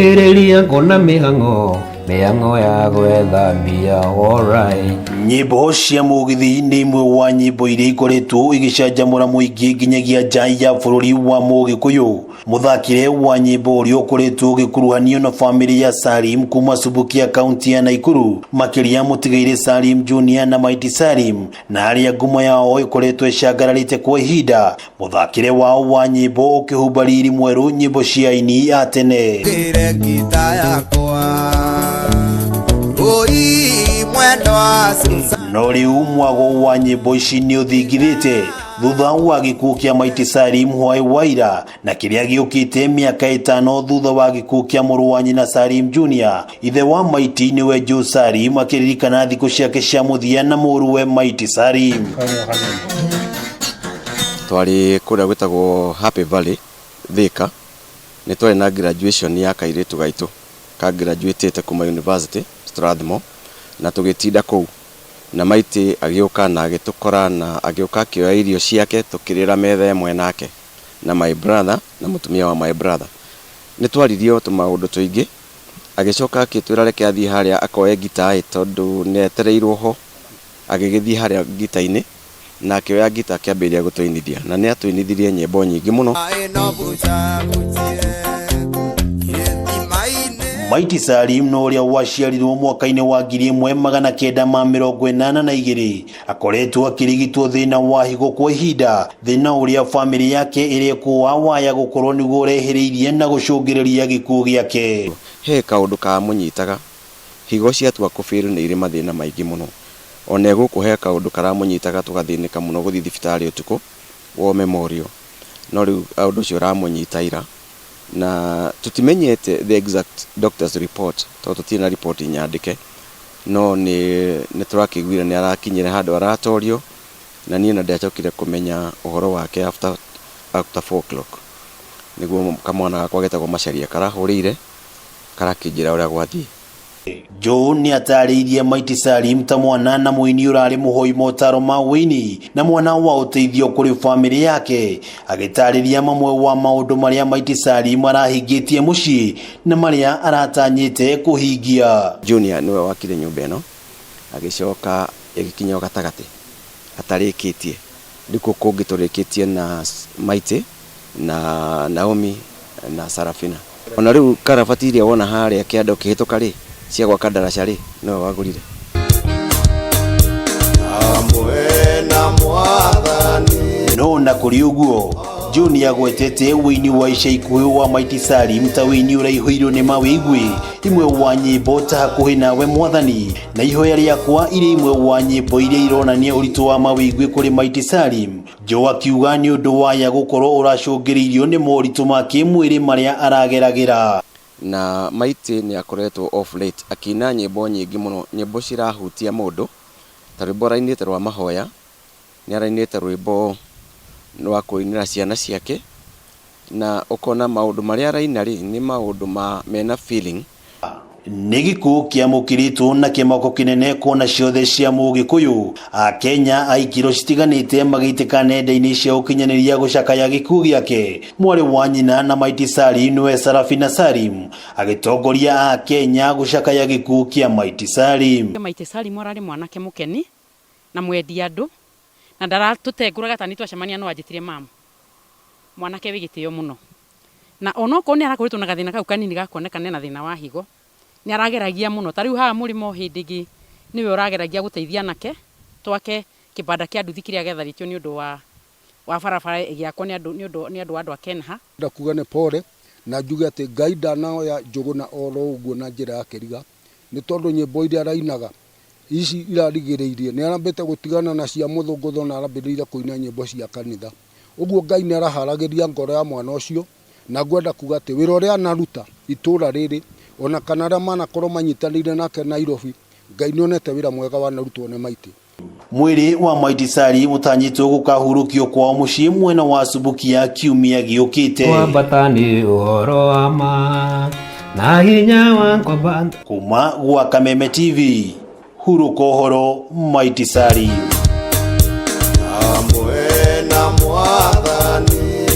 Erelia kona mihango ya gwetha mbia. Alright. Nyimbo cia Mugithi nĩ imwe wa nyimbo iria ikoretwo igĩcanjamũra mũingĩ nginyagia nja ya bũrũri wa Mũgĩkũyũ. Mũthakĩre wa nyimbo ũrĩa ũkoretwo ũgĩkuruhanio na famĩlĩ ya Salim kuma Subukia kaunti ya Nakuru, makĩria mũtigaire Salim Junior na Maiti Salim, na arĩa ngumo yao ĩkoretwo ĩcangararĩte kwa ihinda. Mũthakĩre wao wa nyimbo ũkĩhumba riri mwerũ nyimbo cia aini ya tene. No rĩu mwago wa nyimbo ici nĩ ũthingithĩte thutha wa gĩkuũ kĩa Maiti Salim hwaĩ wa ira, na kĩrĩa gĩũkĩte mĩaka 5 thutha wa gĩkuũ kĩa mũrũ wa nyina Salim Junior. Ithe wa Maiti nĩwe Joe Salim akĩririkana thikũ ciake cia mũthia na mũrũwe Maiti Salim. Twari kũrĩa gwĩtagwo Happy Valley Thika, nĩ twarĩ na graduation ya kairĩtu gaitũ ka graduate kuma university Strathmore, na tũgĩtinda kũu na Maiti agĩũka na agĩtũkora na agĩũka akĩoya irio ciake tũkĩrĩra metha ĩmwe nake na my brother na mũtumia wa my brother. Nĩ twaririo tũmaũndũ tũingĩ, agĩcoka akĩtwĩra reke athiĩ harĩa akoye gita tondũ nĩ etereirwo ho. Agĩgĩthiĩ harĩa gita-inĩ na akĩoya gita akĩambĩrĩria gũtũinithia, na nĩ atũinithirie nyĩmbo nyingĩ mũno. Maiti Salim no ũrĩa waciarirwo mwaka-inĩ wa 1982 akoretwo akĩrigitwo thĩna wa higo kwa ihinda, thĩna ũrĩa famĩlĩ yake ĩrĩkuwa waya gũkorwo nĩguo ũrehereirie na gũcũngĩrĩria gĩkuũ gĩake. He kaũndũ kamũnyitaga, higo ciatua kũbĩrũ nĩ irĩ mathĩna maingĩ mũno. Ona gũkũ he kaũndũ karamũnyitaga tũgathĩnĩka mũno gũthiĩ thibitarĩ ũtukũ wa memorial. No rĩu kaũndũ ũcio ũramũnyita ira, na tutimenyete the exact doctor's report tondũ tũtirĩ na report nyandĩke, no nĩ tũrakĩiguire nĩ arakinyire handũ aratorio, na niĩ na ndiacokire kũmenya ũhoro wake after 4 o'clock. Nĩguo kamwana gakwa getagwo Macharia karahũrĩire karakĩnjĩra ũrĩa gwathiĩ. Joe nĩ atarĩirie Maiti Salim ta mwana na mũini ũrarĩ mũhoi motaro ma wĩini na mwana wa ũteithio kũrĩ famĩlĩ yake, agĩtarĩria mamwe wa maũndũ marĩa Maiti Salim arahingĩtie mũciĩ na marĩa aratanyĩte kũhingia. Junior nĩwe wakire nyũmba ĩno, agĩcoka ĩgĩkinya gatagatĩ atarĩkĩtie. Ndiko kũngĩ tũrĩkĩtie na Maiti na Naomi na Sarafina. Ona rĩu karabati iria wona harĩa kĩando kĩhĩtũka rĩ cia gwa kadaraca rĩ no wagũrire. No na kũrĩ ũguo, Junior gwetete wĩini wa ica ikuhĩ wa Maiti Salim ta wĩini ũraihũirwo nĩ mawĩigwi, imwe wa nyĩmbo ta hakuhĩ nawe mwathani na ihoya rĩakwa irĩ imwe wa nyĩmbo iria ironania ũritũ wa mawĩigwi kũrĩ Maiti Salim. Joe akiuga nĩ ũndũ waya gũkorwo ũracũngĩrĩirio nĩ moritũ ma kĩmwĩrĩ marĩa arageragĩra. Na Maiti nĩ akoretwo off late akina nyĩmbo nyingĩ mũno, nyĩmbo cirahutia mũndũ, ta rwĩmbo arainĩte rwa mahoya, nĩ arainĩte rwĩmbo rwa kũinĩra ciana ciake, na ũkona maũndũ marĩa araina rĩ nĩ maũndũ mena feeling. Nĩ gĩkuũ kĩamũkĩrĩtwo na kĩmako kĩnene kona ciothe cia Mũgĩkũyũ. Akenya aikiro citiganĩte magĩitĩka nenda-inĩ cia ũkinyanĩria gũcakaya gĩkuũ gĩake. Mwarĩ wa nyina na Maiti Salim nĩwe Sarafina Salim agĩtongoria Akenya gũcakaya gĩkuũ kĩa Maiti Salim. Maiti Salim ararĩ mwanake mũkeni na mwendi andũ, na ndaratũtengũraga ta nĩtwacemania no anjĩtire mama mwanake wĩ gĩtĩo mũno, na onokorwo nĩ arakoretwo na gathĩna kau kanini gakuonekana na thĩna wa higo, nĩ arageragia mũno. Ta rĩu haha mũrĩmo hĩndĩ ĩngĩ nĩwe ũrageragia gũteithia nake twake kĩbanda kĩa nduthi kĩrĩa getharĩtio nĩ ũndũ wa barabara ĩgĩakwo nĩ andũ a Kenha. Ndakuga nĩ pole na njuge atĩ Ngai ndanoya njũgũ na oro ũguo na njĩra ya kĩriga, nĩ tondũ nyĩmbo iria arainaga ici irarigĩrĩirie nĩ arambĩte gũtigana na cia mũthũngũtho na arambĩrĩire kũina nyĩmbo cia kanitha. Ũguo Ngai nĩ araharagĩria ngoro ya mwana ũcio, na ngwenda kuga atĩ wĩra ũrĩa anaruta itũũra rĩrĩ ona kana arĩa manakorwo manyitanĩire nake Nairobi, Ngai nĩ onete wĩra mwega wanarutwo nĩ Maiti. Mwĩrĩ wa Maiti Salim ũtanyĩtwo gũkahurũkio kwao mũciĩ mwena wa Subukia kiumia gĩũkĩte. Kwambata nĩ ũhoro wa ma na hinya wa kwambata. Kuma gwa Kameme TV, hurũka ũhoro Maiti Salim.